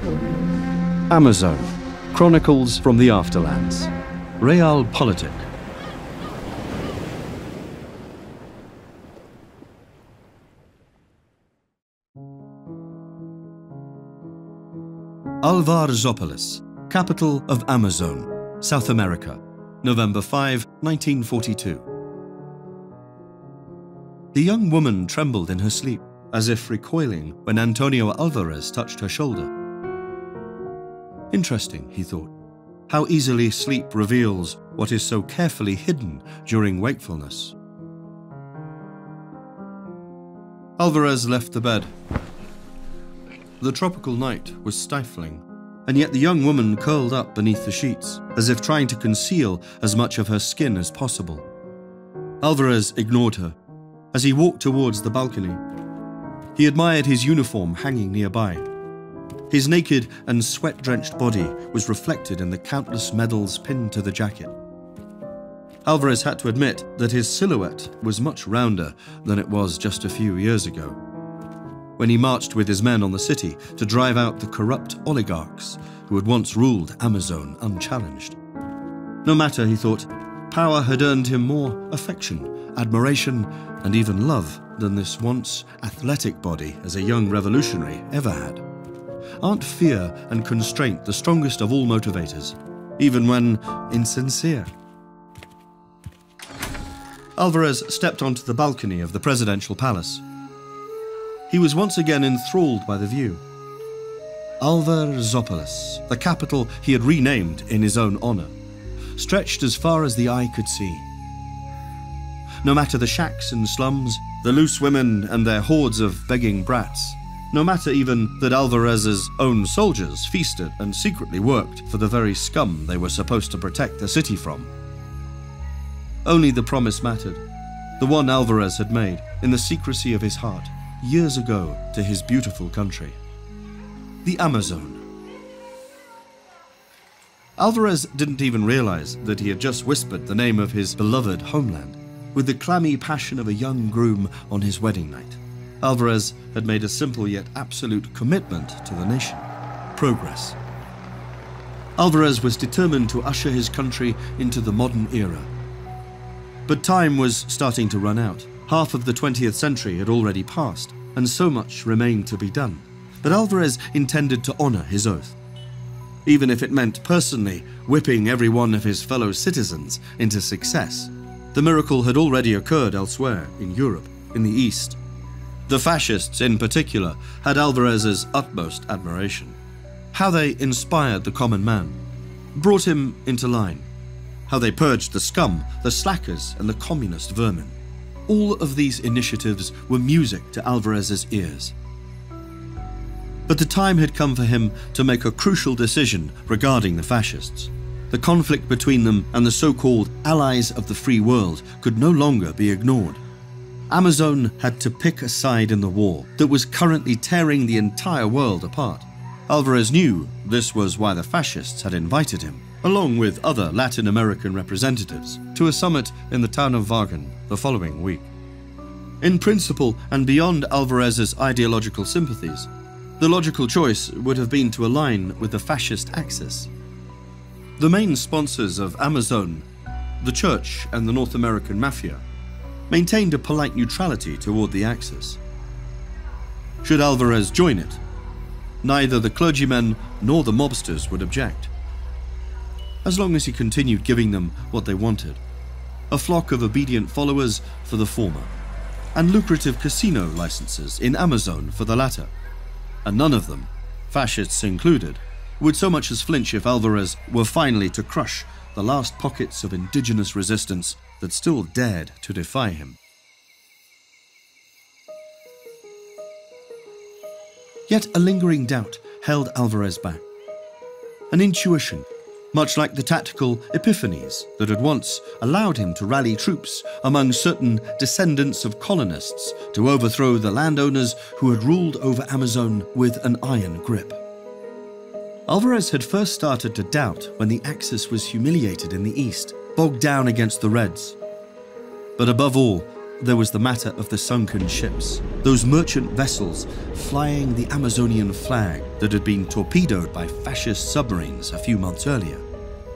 Amazon, Chronicles from the Afterlands. Realpolitik. Alvarzopolis, capital of Amazon, South America, November 5, 1942. The young woman trembled in her sleep, as if recoiling when Antonio Alvarez touched her shoulder. Interesting, he thought, how easily sleep reveals what is so carefully hidden during wakefulness. Alvarez left the bed. The tropical night was stifling, and yet the young woman curled up beneath the sheets, as if trying to conceal as much of her skin as possible. Alvarez ignored her. As he walked towards the balcony, he admired his uniform hanging nearby. His naked and sweat-drenched body was reflected in the countless medals pinned to the jacket. Alvarez had to admit that his silhouette was much rounder than it was just a few years ago, when he marched with his men on the city to drive out the corrupt oligarchs who had once ruled Amazon unchallenged. No matter, he thought, power had earned him more affection, admiration, and even love than this once athletic body as a young revolutionary ever had. Aren't fear and constraint the strongest of all motivators, even when insincere? Alvarez stepped onto the balcony of the presidential palace. He was once again enthralled by the view. Alvarzopolis, the capital he had renamed in his own honor, stretched as far as the eye could see. No matter the shacks and slums, the loose women and their hordes of begging brats, no matter even that Alvarez's own soldiers feasted and secretly worked for the very scum they were supposed to protect the city from. Only the promise mattered, the one Alvarez had made in the secrecy of his heart years ago to his beautiful country. The Amazon. Alvarez didn't even realize that he had just whispered the name of his beloved homeland with the clammy passion of a young groom on his wedding night. Alvarez had made a simple yet absolute commitment to the nation: progress. Alvarez was determined to usher his country into the modern era. But time was starting to run out. Half of the 20th century had already passed, and so much remained to be done. But Alvarez intended to honor his oath, even if it meant personally whipping every one of his fellow citizens into success. The miracle had already occurred elsewhere in Europe, in the East. The fascists, in particular, had Alvarez's utmost admiration. How they inspired the common man, brought him into line. How they purged the scum, the slackers, and the communist vermin. All of these initiatives were music to Alvarez's ears. But the time had come for him to make a crucial decision regarding the fascists. The conflict between them and the so-called allies of the free world could no longer be ignored. Amazon had to pick a side in the war that was currently tearing the entire world apart. Alvarez knew this was why the fascists had invited him, along with other Latin American representatives, to a summit in the town of Vargan the following week. In principle, and beyond Alvarez's ideological sympathies, the logical choice would have been to align with the fascist axis. The main sponsors of Amazon, the Church and the North American Mafia, maintained a polite neutrality toward the Axis. Should Alvarez join it, neither the clergymen nor the mobsters would object, as long as he continued giving them what they wanted: a flock of obedient followers for the former, and lucrative casino licenses in Amazon for the latter. And none of them, fascists included, would so much as flinch if Alvarez were finally to crush the last pockets of indigenous resistance that still dared to defy him. Yet a lingering doubt held Alvarez back. An intuition, much like the tactical epiphanies that had once allowed him to rally troops among certain descendants of colonists to overthrow the landowners who had ruled over Amazon with an iron grip. Alvarez had first started to doubt when the Axis was humiliated in the East, bogged down against the Reds. But above all, there was the matter of the sunken ships, those merchant vessels flying the Amazonian flag that had been torpedoed by fascist submarines a few months earlier.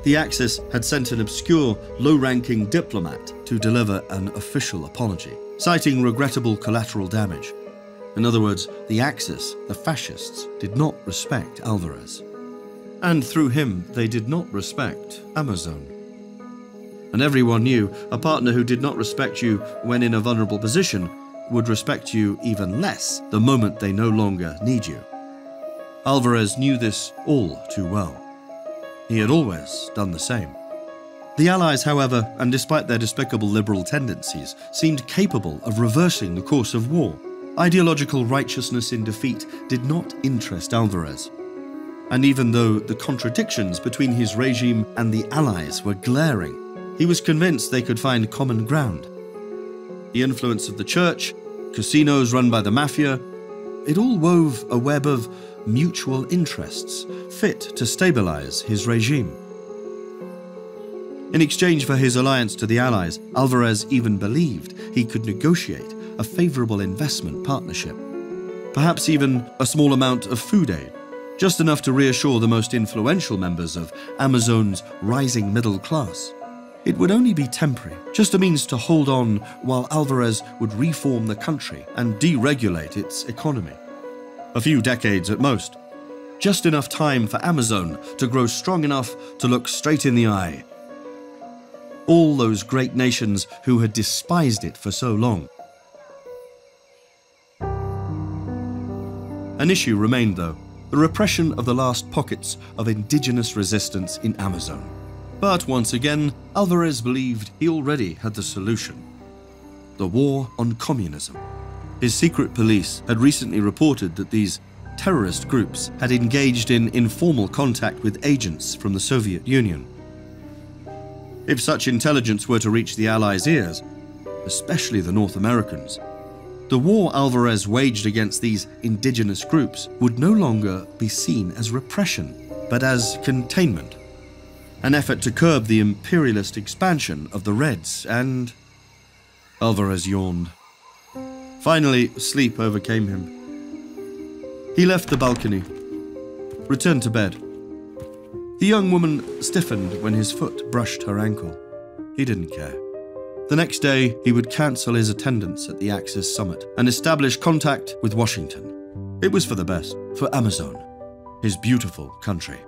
The Axis had sent an obscure, low-ranking diplomat to deliver an official apology, citing regrettable collateral damage. In other words, the Axis, the fascists, did not respect Alvarez. And through him, they did not respect Amazon. And everyone knew a partner who did not respect you when in a vulnerable position would respect you even less the moment they no longer need you. Alvarez knew this all too well. He had always done the same. The Allies, however, and despite their despicable liberal tendencies, seemed capable of reversing the course of war. Ideological righteousness in defeat did not interest Alvarez. And even though the contradictions between his regime and the Allies were glaring, he was convinced they could find common ground. The influence of the church, casinos run by the mafia, it all wove a web of mutual interests fit to stabilize his regime. In exchange for his alliance to the Allies, Alvarez even believed he could negotiate a favorable investment partnership. Perhaps even a small amount of food aid, just enough to reassure the most influential members of Amazon's rising middle class. It would only be temporary, just a means to hold on while Alvarez would reform the country and deregulate its economy. A few decades at most. Just enough time for Amazon to grow strong enough to look straight in the eye. All those great nations who had despised it for so long. An issue remained, though, the repression of the last pockets of indigenous resistance in Amazon. But once again, Alvarez believed he already had the solution: the war on communism. His secret police had recently reported that these terrorist groups had engaged in informal contact with agents from the Soviet Union. If such intelligence were to reach the Allies' ears, especially the North Americans, the war Alvarez waged against these indigenous groups would no longer be seen as repression, but as containment. An effort to curb the imperialist expansion of the Reds, and Alvarez yawned. Finally, sleep overcame him. He left the balcony, returned to bed. The young woman stiffened when his foot brushed her ankle. He didn't care. The next day, he would cancel his attendance at the Axis summit and establish contact with Washington. It was for the best, for Amazon, his beautiful country.